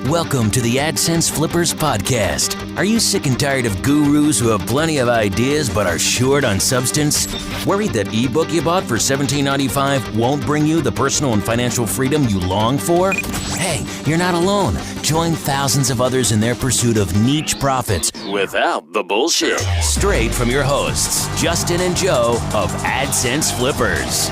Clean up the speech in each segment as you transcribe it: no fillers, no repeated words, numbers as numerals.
Welcome to the AdSense Flippers Podcast. Are you sick and tired of gurus who have plenty of ideas but are short on substance? Worried that ebook you bought for $17.95 won't bring you the personal and financial freedom you long for? Hey, you're not alone. Join thousands of others in their pursuit of niche profits without the bullshit. Straight from your hosts, Justin and Joe of AdSense Flippers.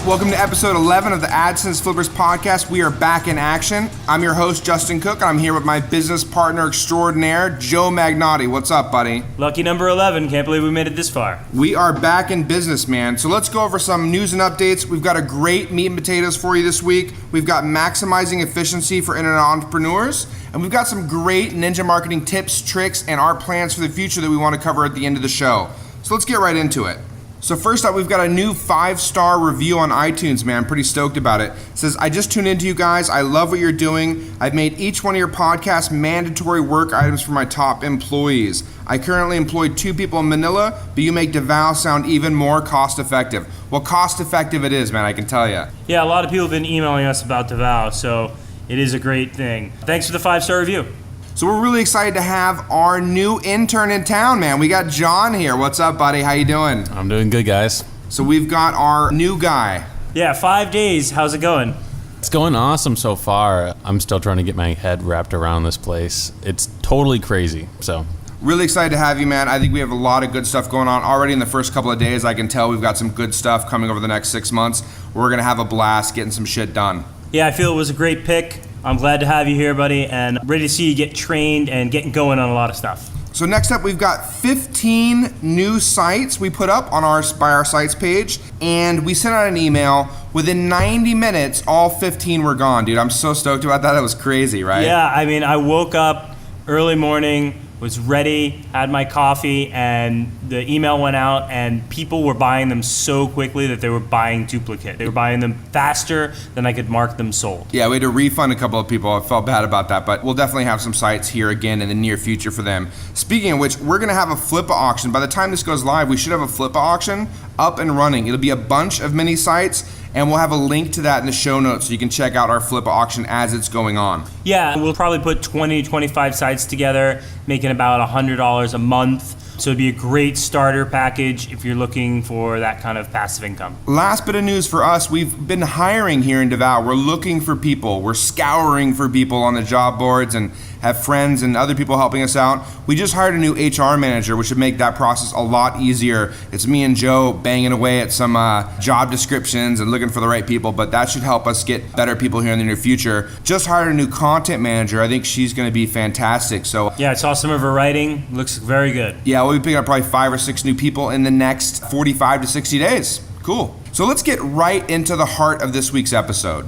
Welcome to episode 11 of the AdSense Flippers Podcast. We are back in action. I'm your host, Justin Cook, and I'm here with my business partner extraordinaire, Joe Magnotti. What's up, buddy? Lucky number 11. Can't believe we made it this far. We are back in business, man. So let's go over some news and updates. We've got a great meat and potatoes for you this week. We've got maximizing efficiency for internet entrepreneurs. And we've got some great ninja marketing tips, tricks, and our plans for the future that we want to cover at the end of the show. So let's get right into it. So first up, we've got a new 5-star review on iTunes, man. Pretty stoked about it. It says, I just tuned into you guys. I love what you're doing. I've made each one of your podcasts mandatory work items for my top employees. I currently employ 2 people in Manila, but you make DeVal sound even more cost effective. Well, cost effective it is, man, I can tell you. Yeah, a lot of people have been emailing us about DeVal, so it is a great thing. Thanks for the 5-star review. So we're really excited to have our new intern in town, man. We got John here. What's up, buddy? How you doing? I'm doing good, guys. So we've got our new guy. Yeah, 5 days. How's it going? It's going awesome so far. I'm still trying to get my head wrapped around this place. It's totally crazy, so. Really excited to have you, man. I think we have a lot of good stuff going on already in the first couple of days. I can tell we've got some good stuff coming over the next 6 months. We're going to have a blast getting some shit done. Yeah, I feel it was a great pick. I'm glad to have you here, buddy, and ready to see you get trained and getting going on a lot of stuff. So next up, we've got 15 new sites we put up on our sites page, and we sent out an email. Within 90 minutes, all 15 were gone, dude. I'm so stoked about that. That was crazy, right? Yeah, I mean, I woke up early morning, was ready, had my coffee, and the email went out, and people were buying them so quickly that they were buying duplicate. They were buying them faster than I could mark them sold. Yeah, we had to refund a couple of people. I felt bad about that, but we'll definitely have some sites here again in the near future for them. Speaking of which, we're gonna have a flipper auction. By the time this goes live, we should have a flipper auction up and running. It'll be a bunch of mini sites, and we'll have a link to that in the show notes so you can check out our flipper auction as it's going on. Yeah, we'll probably put 20, 25 sites together, making about $100 a month. So it'd be a great starter package if you're looking for that kind of passive income. Last bit of news for us, we've been hiring here in DeVal. We're looking for people. We're scouring for people on the job boards and have friends and other people helping us out. We just hired a new HR manager, which should make that process a lot easier. It's me and Joe banging away at some job descriptions and looking for the right people, but that should help us get better people here in the near future. Just hired a new content manager. I think she's going to be fantastic. So yeah, I saw some of her writing. Looks very good. Yeah, we'll be picking up probably 5 or 6 new people in the next 45 to 60 days. Cool. So let's get right into the heart of this week's episode.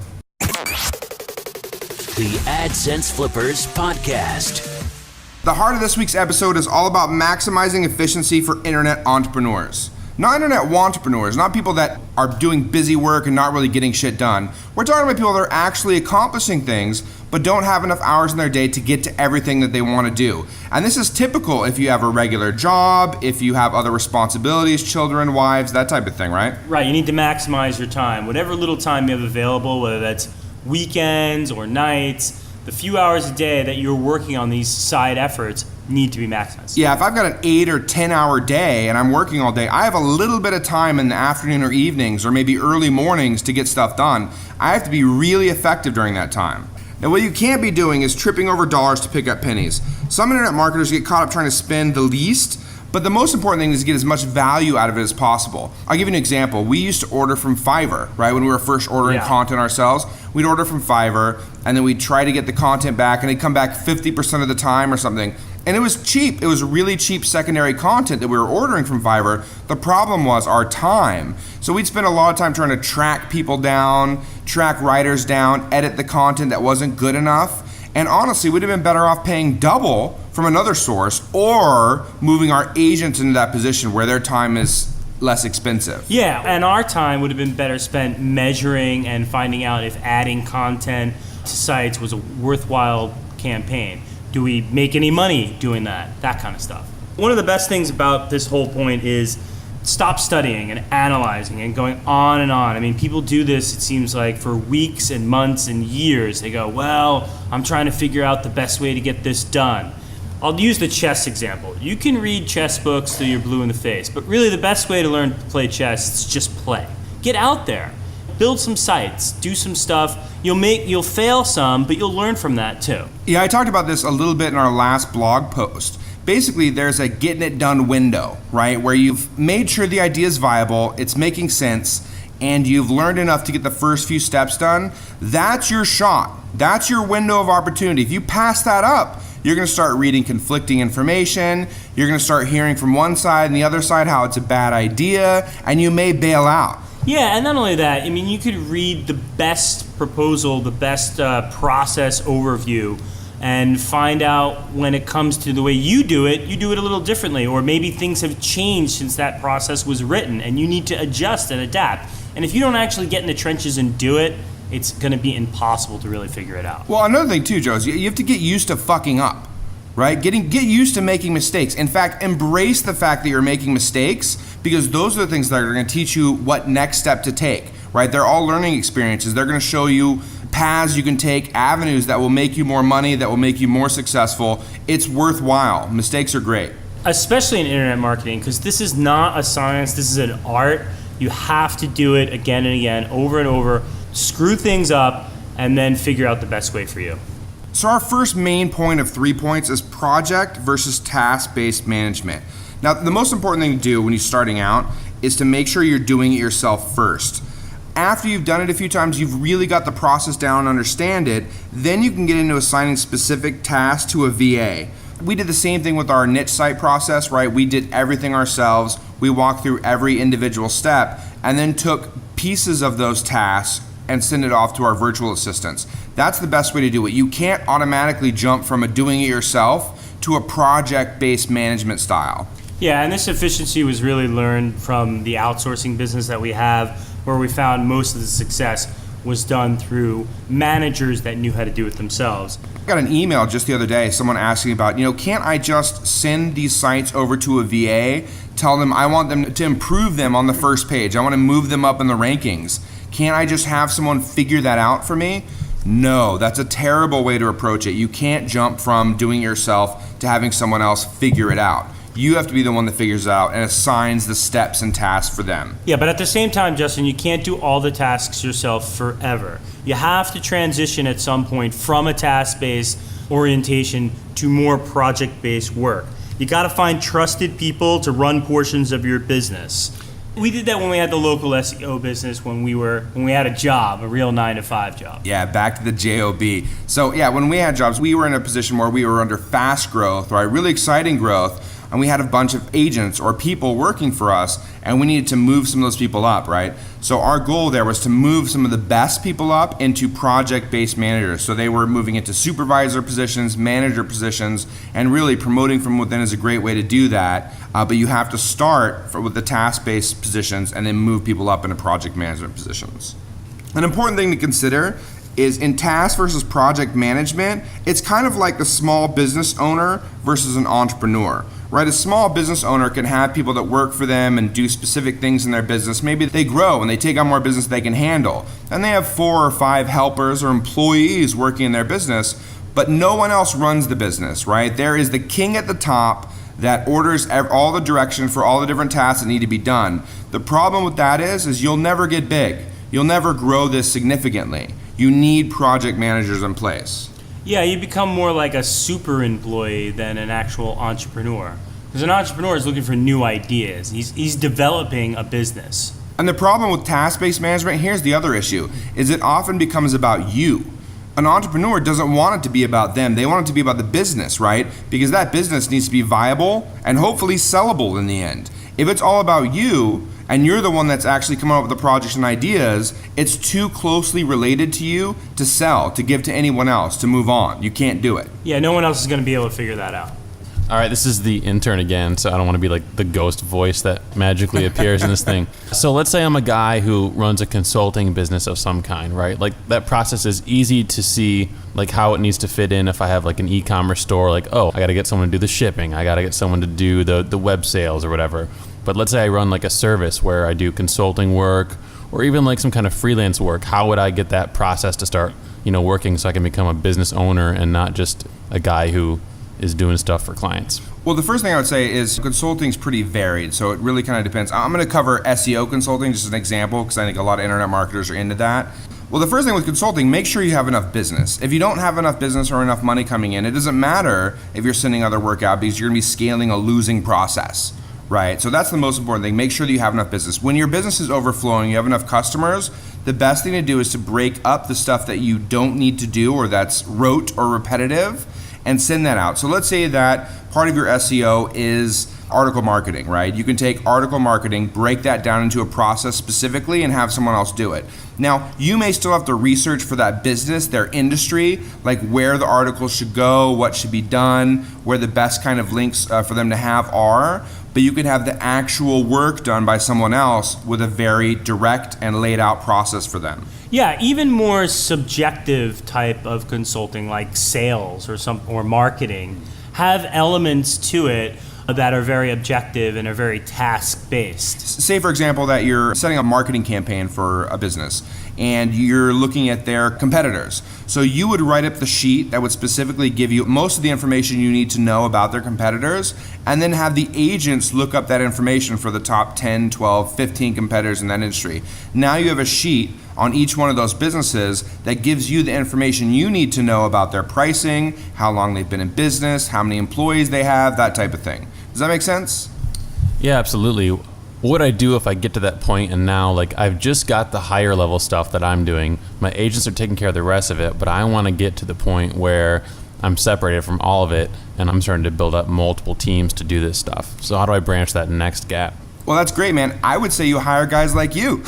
The AdSense Flippers Podcast. The heart of this week's episode is all about maximizing efficiency for internet entrepreneurs. Not internet wantrepreneurs, not people that are doing busy work and not really getting shit done. We're talking about people that are actually accomplishing things but don't have enough hours in their day to get to everything that they want to do. And this is typical if you have a regular job, if you have other responsibilities, children, wives, that type of thing, right? Right, you need to maximize your time. Whatever little time you have available, whether that's weekends or nights, the few hours a day that you're working on these side efforts need to be maximized. Yeah, if I've got an 8 or 10 hour day and I'm working all day, I have a little bit of time in the afternoon or evenings or maybe early mornings to get stuff done. I have to be really effective during that time. Now, what you can't be doing is tripping over dollars to pick up pennies. Some internet marketers get caught up trying to spend the least, but the most important thing is to get as much value out of it as possible. I'll give you an example. We used to order from Fiverr, right? When we were first ordering content ourselves, we'd order from Fiverr, and then we'd try to get the content back, and it'd come back 50% of the time or something. And it was cheap. It was really cheap secondary content that we were ordering from Fiverr. The problem was our time. So we'd spend a lot of time trying to track people down, track writers down, edit the content that wasn't good enough. And honestly, we'd have been better off paying double from another source or moving our agents into that position where their time is less expensive. Yeah, and our time would have been better spent measuring and finding out if adding content to sites was a worthwhile campaign. Do we make any money doing that? That kind of stuff. One of the best things about this whole point is stop studying and analyzing and going on and on. I mean, people do this, it seems like, for weeks and months and years. They go, well, I'm trying to figure out the best way to get this done. I'll use the chess example. You can read chess books till you're blue in the face, but really the best way to learn to play chess is just play. Get out there. Build some sites, do some stuff. You'll fail some, but you'll learn from that too. Yeah, I talked about this a little bit in our last blog post. Basically, there's a getting it done window, right? Where you've made sure the idea is viable, it's making sense, and you've learned enough to get the first few steps done. That's your shot. That's your window of opportunity. If you pass that up, you're going to start reading conflicting information. You're going to start hearing from one side and the other side how it's a bad idea, and you may bail out. Yeah, and not only that, I mean, you could read the best proposal, the best process overview, and find out when it comes to the way you do it a little differently, or maybe things have changed since that process was written and you need to adjust and adapt. And if you don't actually get in the trenches and do it, it's going to be impossible to really figure it out. Well, another thing too, Joe, is you have to get used to fucking up, right? Get used to making mistakes. In fact, embrace the fact that you're making mistakes, because those are the things that are going to teach you what next step to take, right? They're all learning experiences. They're going to show you paths you can take, avenues that will make you more money, that will make you more successful. It's worthwhile. Mistakes are great. Especially in internet marketing, because this is not a science, this is an art. You have to do it again and again, over and over, screw things up, and then figure out the best way for you. So our first main point of 3 points is project versus task-based management. Now, the most important thing to do when you're starting out is to make sure you're doing it yourself first. After you've done it a few times, you've really got the process down and understand it, then you can get into assigning specific tasks to a VA. We did the same thing with our niche site process, right? We did everything ourselves. We walked through every individual step and then took pieces of those tasks and send it off to our virtual assistants. That's the best way to do it. You can't automatically jump from a doing it yourself to a project-based management style. Yeah, and this efficiency was really learned from the outsourcing business that we have, where we found most of the success was done through managers that knew how to do it themselves. I got an email just the other day, someone asking about, can't I just send these sites over to a VA, tell them I want them to improve them on the first page, I want to move them up in the rankings. Can't I just have someone figure that out for me? No, that's a terrible way to approach it. You can't jump from doing it yourself to having someone else figure it out. You have to be the one that figures it out and assigns the steps and tasks for them. Yeah, but at the same time, Justin, you can't do all the tasks yourself forever. You have to transition at some point from a task-based orientation to more project-based work. You got to find trusted people to run portions of your business. We did that when we had the local SEO business, when we had a job, a real 9-to-5 job. Yeah, back to the JOB. So yeah, when we had jobs, we were in a position where we were under fast growth, right? Really exciting growth. And we had a bunch of agents or people working for us, and we needed to move some of those people up, right? So our goal there was to move some of the best people up into project-based managers. So they were moving into supervisor positions, manager positions, and really promoting from within is a great way to do that. But you have to start with the task-based positions and then move people up into project management positions. An important thing to consider is in task versus project management, it's kind of like the small business owner versus an entrepreneur. Right, a small business owner can have people that work for them and do specific things in their business. Maybe they grow and they take on more business they can handle. And they have 4 or 5 helpers or employees working in their business, but no one else runs the business, right? There is the king at the top that orders all the direction for all the different tasks that need to be done. The problem with that is you'll never get big. You'll never grow this significantly. You need project managers in place. Yeah, you become more like a super employee than an actual entrepreneur. Because an entrepreneur is looking for new ideas. He's developing a business. And the problem with task-based management, here's the other issue, is it often becomes about you. An entrepreneur doesn't want it to be about them. They want it to be about the business, right? Because that business needs to be viable and hopefully sellable in the end. If it's all about you, and you're the one that's actually coming up with the projects and ideas, it's too closely related to you to sell, to give to anyone else, to move on. You can't do it. Yeah, no one else is going to be able to figure that out. All right, this is the intern again, so I don't want to be like the ghost voice that magically appears in this thing. So let's say I'm a guy who runs a consulting business of some kind, right? Like that process is easy to see like how it needs to fit in if I have like an e-commerce store, like, oh, I got to get someone to do the shipping. I got to get someone to do the web sales or whatever. But let's say I run like a service where I do consulting work or even like some kind of freelance work. How would I get that process to start, working so I can become a business owner and not just a guy who is doing stuff for clients? Well, the first thing I would say is consulting is pretty varied, so it really kind of depends. I'm going to cover SEO consulting just as an example because I think a lot of internet marketers are into that. Well, the first thing with consulting, make sure you have enough business. If you don't have enough business or enough money coming in, it doesn't matter if you're sending other work out because you're going to be scaling a losing process, right? So that's the most important thing. Make sure that you have enough business. When your business is overflowing, you have enough customers, the best thing to do is to break up the stuff that you don't need to do or that's rote or repetitive and send that out. So let's say that part of your SEO is article marketing, right? You can take article marketing, break that down into a process specifically and have someone else do it. Now, you may still have to research for that business, their industry, like where the articles should go, what should be done, where the best kind of links for them to have are, but you could have the actual work done by someone else with a very direct and laid out process for them. Yeah, even more subjective type of consulting like sales or marketing have elements to it that are very objective and are very task-based. Say, for example, that you're setting a marketing campaign for a business and you're looking at their competitors. So you would write up the sheet that would specifically give you most of the information you need to know about their competitors and then have the agents look up that information for the top 10, 12, 15 competitors in that industry. Now you have a sheet on each one of those businesses that gives you the information you need to know about their pricing, how long they've been in business, how many employees they have, that type of thing. Does that make sense? Yeah, absolutely. What would I do if I get to that point and now I've just got the higher level stuff that I'm doing, my agents are taking care of the rest of it, but I want to get to the point where I'm separated from all of it and I'm starting to build up multiple teams to do this stuff. So how do I branch that next gap? Well, that's great, man. I would say you hire guys like you.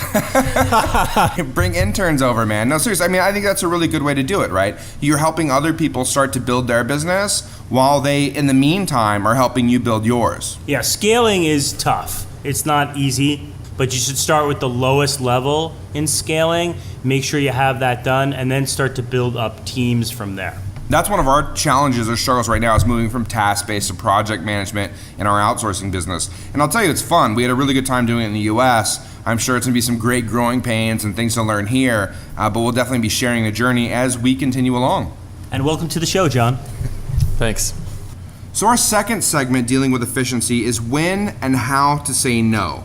Bring interns over, man. No, seriously, I think that's a really good way to do it, right? You're helping other people start to build their business while they, in the meantime, are helping you build yours. Yeah, scaling is tough. It's not easy, but you should start with the lowest level in scaling, make sure you have that done, and then start to build up teams from there. That's one of our challenges or struggles right now is moving from task-based to project management in our outsourcing business. And I'll tell you, it's fun. We had a really good time doing it in the US. I'm sure it's going to be some great growing pains and things to learn here, but we'll definitely be sharing the journey as we continue along. And welcome to the show, John. Thanks. So our second segment dealing with efficiency is when and how to say no.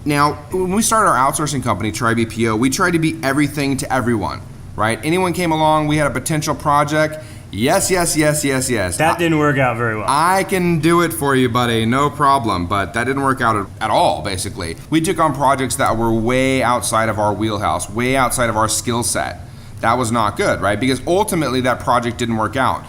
Now, when we started our outsourcing company, TryBPO, we tried to be everything to everyone, right? Anyone came along, we had a potential project. Yes. That didn't work out very well. I can do it for you, buddy, no problem. But that didn't work out at all, basically. We took on projects that were way outside of our wheelhouse, way outside of our skill set. That was not good, right? Because ultimately that project didn't work out.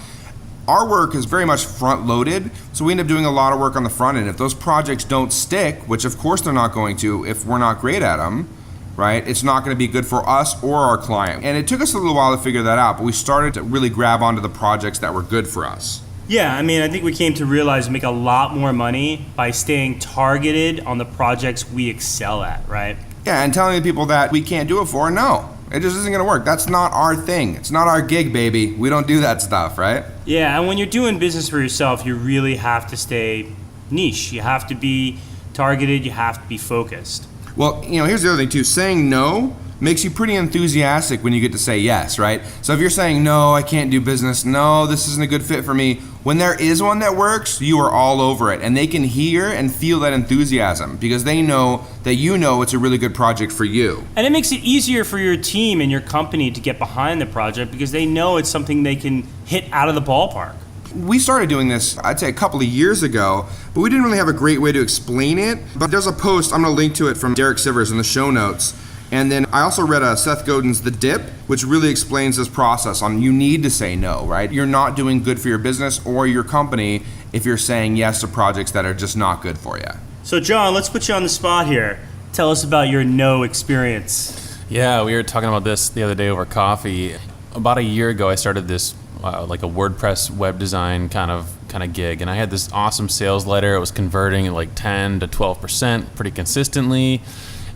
Our work is very much front-loaded, so we end up doing a lot of work on the front end. If those projects don't stick, which of course they're not going to if we're not great at them, right? It's not going to be good for us or our client. And it took us a little while to figure that out, but we started to really grab onto the projects that were good for us. Yeah, I think we came to realize we make a lot more money by staying targeted on the projects we excel at, right? Yeah, and telling the people that we can't do it for, no. It just isn't going to work. That's not our thing. It's not our gig, baby. We don't do that stuff, right? Yeah, and when you're doing business for yourself, you really have to stay niche. You have to be targeted. You have to be focused. Well, here's the other thing too. Saying no makes you pretty enthusiastic when you get to say yes, right? So if you're saying, no, I can't do business, no, this isn't a good fit for me, when there is one that works, you are all over it. And they can hear and feel that enthusiasm because they know that it's a really good project for you. And it makes it easier for your team and your company to get behind the project because they know it's something they can hit out of the ballpark. We started doing this, I'd say a couple of years ago, but we didn't really have a great way to explain it. But there's a post, I'm going to link to it from Derek Sivers in the show notes. And then I also read Seth Godin's The Dip, which really explains this process on you need to say no, right? You're not doing good for your business or your company if you're saying yes to projects that are just not good for you. So John, let's put you on the spot here. Tell us about your no experience. Yeah, we were talking about this the other day over coffee. About a year ago, I started this like a WordPress web design kind of gig, and I had this awesome sales letter. It was converting at like 10 to 12% pretty consistently.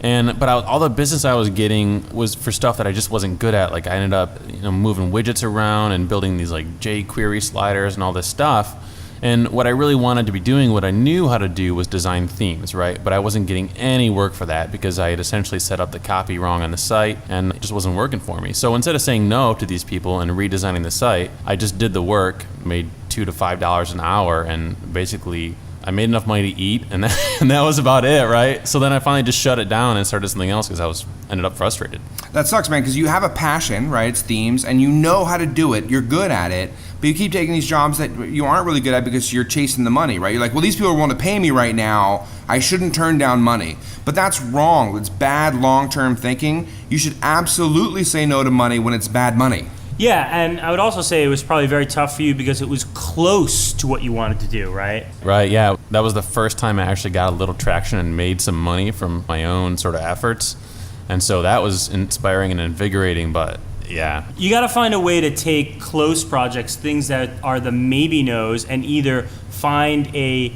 But all the business I was getting was for stuff that I just wasn't good at. Like I ended up moving widgets around and building these like jQuery sliders and all this stuff. And what I really wanted to be doing, what I knew how to do, was design themes, right? But I wasn't getting any work for that because I had essentially set up the copy wrong on the site and it just wasn't working for me. So instead of saying no to these people and redesigning the site, I just did the work, made $2 to $5 an hour, and basically I made enough money to eat, and that was about it, right? So then I finally just shut it down and started something else because I ended up frustrated. That sucks, man, because you have a passion, right? It's themes, and you know how to do it. You're good at it, but you keep taking these jobs that you aren't really good at because you're chasing the money, right? You're like, well, these people are willing to pay me right now. I shouldn't turn down money. But that's wrong. It's bad long-term thinking. You should absolutely say no to money when it's bad money. Yeah, and I would also say it was probably very tough for you because it was close to what you wanted to do, right? Right, yeah. That was the first time I actually got a little traction and made some money from my own sort of efforts. And so that was inspiring and invigorating, but yeah. You got to find a way to take close projects, things that are the maybe knows, and either find a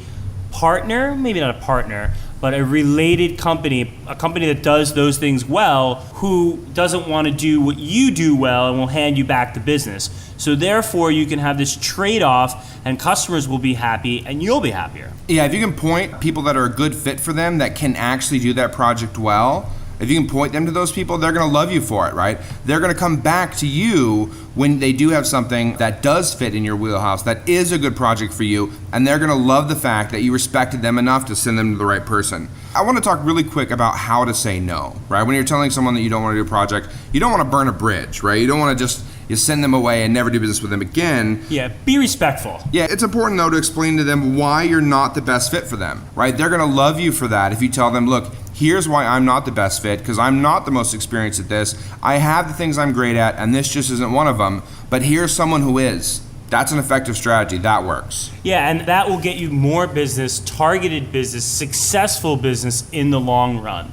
partner, maybe not a partner, but a related company, a company that does those things well, who doesn't want to do what you do well and will hand you back the business. So therefore, you can have this trade-off, and customers will be happy, and you'll be happier. Yeah, if you can point people that are a good fit for them that can actually do that project well, if you can point them to those people, they're going to love you for it, right? They're going to come back to you when they do have something that does fit in your wheelhouse, that is a good project for you, and they're going to love the fact that you respected them enough to send them to the right person. I want to talk really quick about how to say no, right? When you're telling someone that you don't want to do a project, you don't want to burn a bridge, right? You don't want to just send them away and never do business with them again. Yeah, be respectful. Yeah, it's important though to explain to them why you're not the best fit for them, right? They're going to love you for that if you tell them, look, here's why I'm not the best fit, because I'm not the most experienced at this. I have the things I'm great at, and this just isn't one of them, but here's someone who is. That's an effective strategy. That works. Yeah, and that will get you more business, targeted business, successful business in the long run.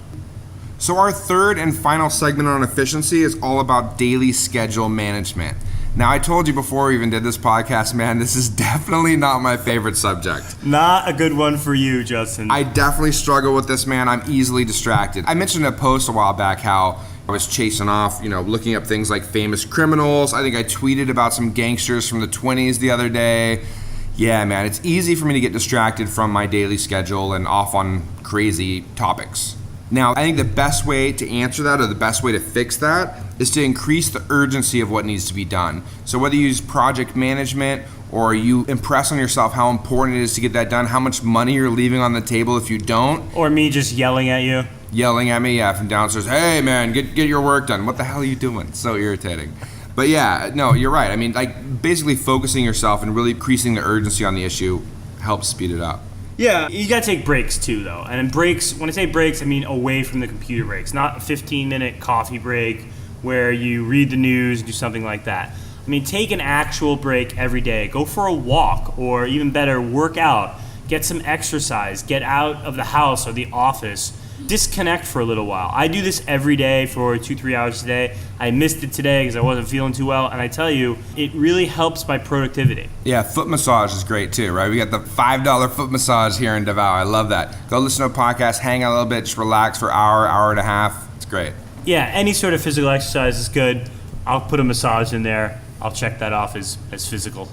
So our third and final segment on efficiency is all about daily schedule management. Now, I told you before we even did this podcast, man, this is definitely not my favorite subject. Not a good one for you, Justin. I definitely struggle with this, man. I'm easily distracted. I mentioned in a post a while back how I was chasing off, looking up things like famous criminals. I think I tweeted about some gangsters from the 20s the other day. Yeah, man, it's easy for me to get distracted from my daily schedule and off on crazy topics. Now, I think the best way to answer that, or the best way to fix that, is to increase the urgency of what needs to be done. So whether you use project management or you impress on yourself how important it is to get that done, how much money you're leaving on the table if you don't. Or me just yelling at you. Yelling at me, from downstairs, hey man, get your work done. What the hell are you doing? It's so irritating. But yeah, no, you're right. I mean, like basically focusing yourself and really increasing the urgency on the issue helps speed it up. Yeah, you gotta take breaks too, though. And in breaks, when I say breaks, I mean away from the computer breaks, not a 15-minute coffee break where you read the news and do something like that. I mean, take an actual break every day. Go for a walk, or even better, work out. Get some exercise. Get out of the house or the office. Disconnect for a little while. I do this every day for 2-3 hours a day. I missed it today because I wasn't feeling too well, and I tell you, it really helps my productivity. Yeah, foot massage is great too, right? We got the $5 foot massage here in Davao. I love that. Go listen to a podcast, hang out a little bit, just relax for an hour and a half. It's great. Yeah, any sort of physical exercise is good. I'll put a massage in there. I'll check that off as physical.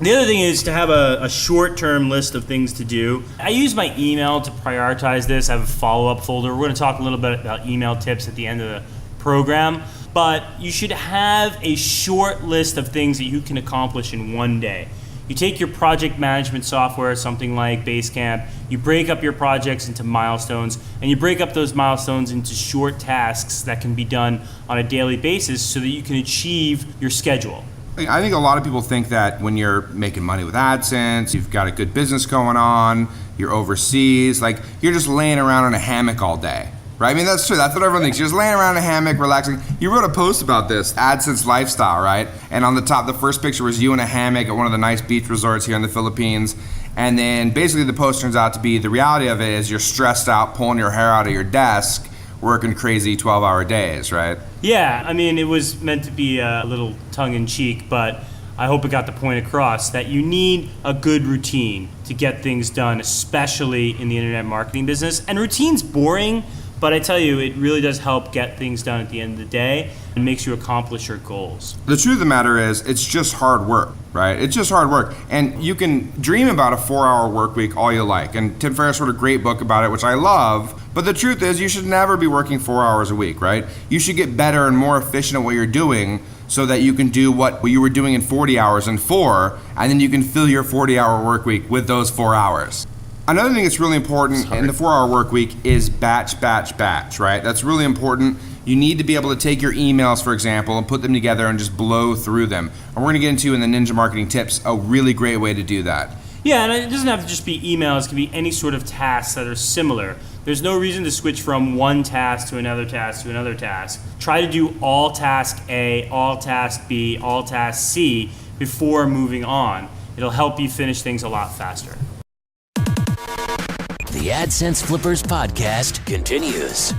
The other thing is to have a short-term list of things to do. I use my email to prioritize this. I have a follow-up folder. We're going to talk a little bit about email tips at the end of the program. But you should have a short list of things that you can accomplish in one day. You take your project management software, something like Basecamp, you break up your projects into milestones, and you break up those milestones into short tasks that can be done on a daily basis so that you can achieve your schedule. I think a lot of people think that when you're making money with AdSense, you've got a good business going on, you're overseas, like you're just laying around in a hammock all day, right? I mean, that's true. That's what everyone thinks. You're just laying around in a hammock, relaxing. You wrote a post about this, AdSense lifestyle, right? And on the top, the first picture was you in a hammock at one of the nice beach resorts here in the Philippines. And then basically the post turns out to be the reality of it is you're stressed out, pulling your hair out of your desk, working crazy 12-hour days, right? Yeah, I mean, it was meant to be a little tongue-in-cheek, but I hope it got the point across that you need a good routine to get things done, especially in the internet marketing business. And routine's boring, But I tell you, it really does help get things done at the end of the day and makes you accomplish your goals. The truth of the matter is, it's just hard work, right? It's just hard work. And you can dream about a 4-hour work week all you like. And Tim Ferriss wrote a great book about it, which I love. But the truth is, you should never be working 4 hours a week, right? You should get better and more efficient at what you're doing so that you can do what you were doing in 40 hours in 4, and then you can fill your 40-hour work week with those 4 hours. Another thing that's really important in the 4-hour work week is batch, right? That's really important. You need to be able to take your emails, for example, and put them together and just blow through them. And we're going to get into in the Ninja Marketing Tips a really great way to do that. Yeah, and it doesn't have to just be emails. It can be any sort of tasks that are similar. There's no reason to switch from one task to another task to another task. Try to do all task A, all task B, all task C before moving on. It'll help you finish things a lot faster. The AdSense Flippers Podcast continues.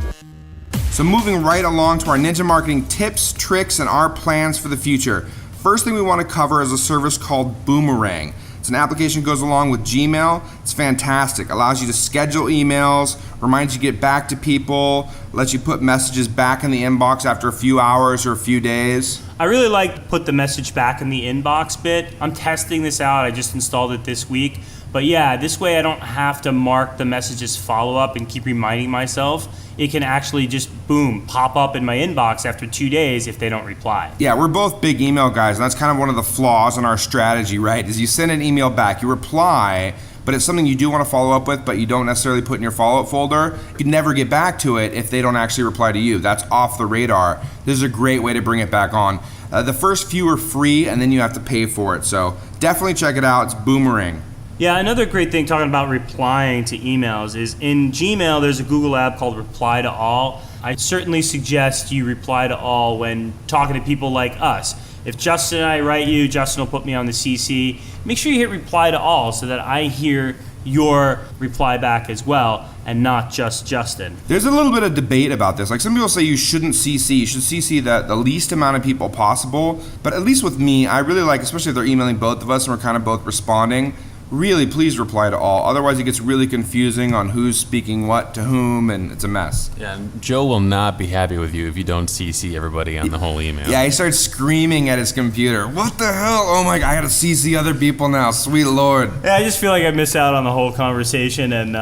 So moving right along to our Ninja Marketing tips, tricks, and our plans for the future. First thing we want to cover is a service called Boomerang. It's an application that goes along with Gmail. It's fantastic. Allows you to schedule emails, reminds you to get back to people, lets you put messages back in the inbox after a few hours or a few days. I really like put the message back in the inbox bit. I'm testing this out. I just installed it this week. But yeah, this way I don't have to mark the messages follow-up and keep reminding myself. It can actually just, boom, pop up in my inbox after 2 days if they don't reply. Yeah, we're both big email guys, and that's kind of one of the flaws in our strategy, right? Is you send an email back, you reply, but it's something you do want to follow up with, but you don't necessarily put in your follow-up folder. You can never get back to it if they don't actually reply to you. That's off the radar. This is a great way to bring it back on. The first few are free, and then you have to pay for it. So definitely check it out. It's Boomerang. Yeah, another great thing talking about replying to emails is in Gmail, there's a Google app called Reply to All. I certainly suggest you reply to all when talking to people like us. If Justin and I write you, Justin will put me on the CC. Make sure you hit reply to all so that I hear your reply back as well and not just Justin. There's a little bit of debate about this. Like some people say you shouldn't CC. You should CC the least amount of people possible. But at least with me, I really like, especially if they're emailing both of us and we're kind of both responding, really please reply to all. Otherwise it gets really confusing on who's speaking what to whom, and it's a mess. Yeah, Joe will not be happy with you if you don't CC everybody on the whole email. Yeah, he starts screaming at his computer. What the hell? Oh my God, I gotta CC other people now. Sweet Lord. Yeah, I just feel like I miss out on the whole conversation and,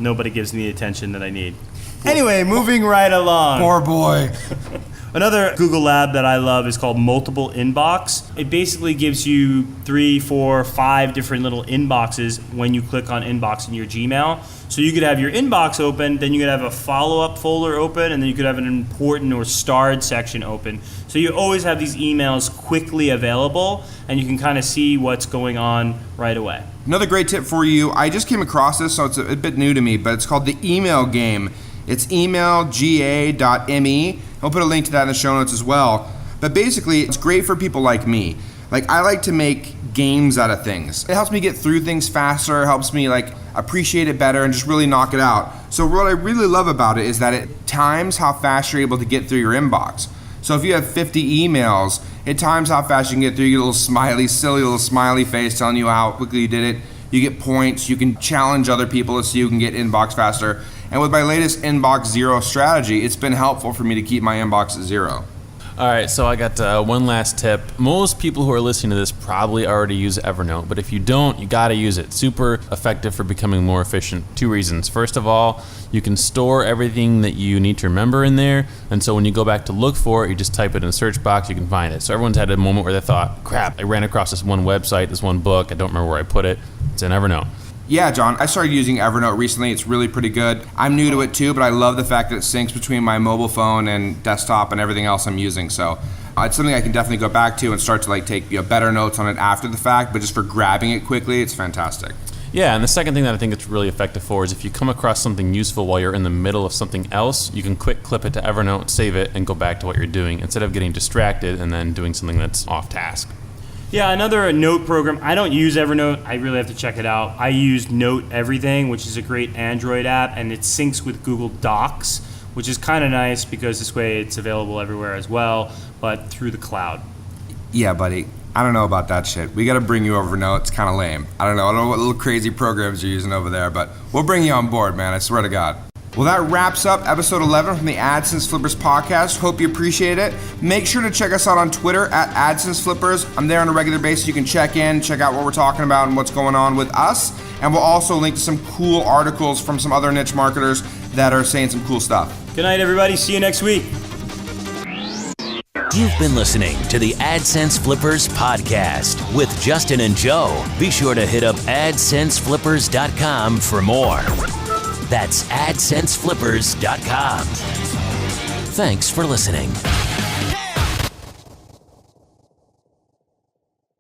nobody gives me the attention that I need. Anyway, moving right along. Poor boy. Another Google Lab that I love is called Multiple Inbox. It basically gives you 3, 4, 5 different little inboxes when you click on inbox in your Gmail. So you could have your inbox open, then you could have a follow-up folder open, and then you could have an important or starred section open. So you always have these emails quickly available, and you can kind of see what's going on right away. Another great tip for you, I just came across this, so it's a bit new to me, but it's called the Email Game. It's emailga.me. I'll put a link to that in the show notes as well. But basically, it's great for people like me. Like, I like to make games out of things. It helps me get through things faster, helps me appreciate it better and just really knock it out. So what I really love about it is that it times how fast you're able to get through your inbox. So if you have 50 emails, it times how fast you can get through. You get a little silly little smiley face telling you how quickly you did it. You get points. You can challenge other people to see who can get inbox faster. And with my latest inbox zero strategy, it's been helpful for me to keep my inbox at zero. All right, so I got one last tip. Most people who are listening to this probably already use Evernote, but if you don't, you gotta use it. Super effective for becoming more efficient. 2 reasons. First of all, you can store everything that you need to remember in there, and so when you go back to look for it, you just type it in the search box, you can find it. So everyone's had a moment where they thought, crap, I ran across this one website, this one book, I don't remember where I put it. It's in Evernote. Yeah, John, I started using Evernote recently. It's really pretty good. I'm new to it too, but I love the fact that it syncs between my mobile phone and desktop and everything else I'm using. So it's something I can definitely go back to and start to take better notes on it after the fact, but just for grabbing it quickly, it's fantastic. Yeah, and the second thing that I think it's really effective for is if you come across something useful while you're in the middle of something else, you can quick clip it to Evernote, save it, and go back to what you're doing instead of getting distracted and then doing something that's off task. Yeah, another note program. I don't use Evernote. I really have to check it out. I use Note Everything, which is a great Android app, and it syncs with Google Docs, which is kind of nice because this way it's available everywhere as well, but through the cloud. Yeah, buddy. I don't know about that shit. We got to bring you over Note. It's kind of lame. I don't know what little crazy programs you're using over there, but we'll bring you on board, man. I swear to God. Well, that wraps up episode 11 from the AdSense Flippers podcast. Hope you appreciate it. Make sure to check us out on Twitter at AdSense Flippers. I'm there on a regular basis. You can check in, check out what we're talking about and what's going on with us. And we'll also link to some cool articles from some other niche marketers that are saying some cool stuff. Good night, everybody. See you next week. You've been listening to the AdSense Flippers Podcast with Justin and Joe. Be sure to hit up AdSenseFlippers.com for more. That's AdSenseFlippers.com. Thanks for listening.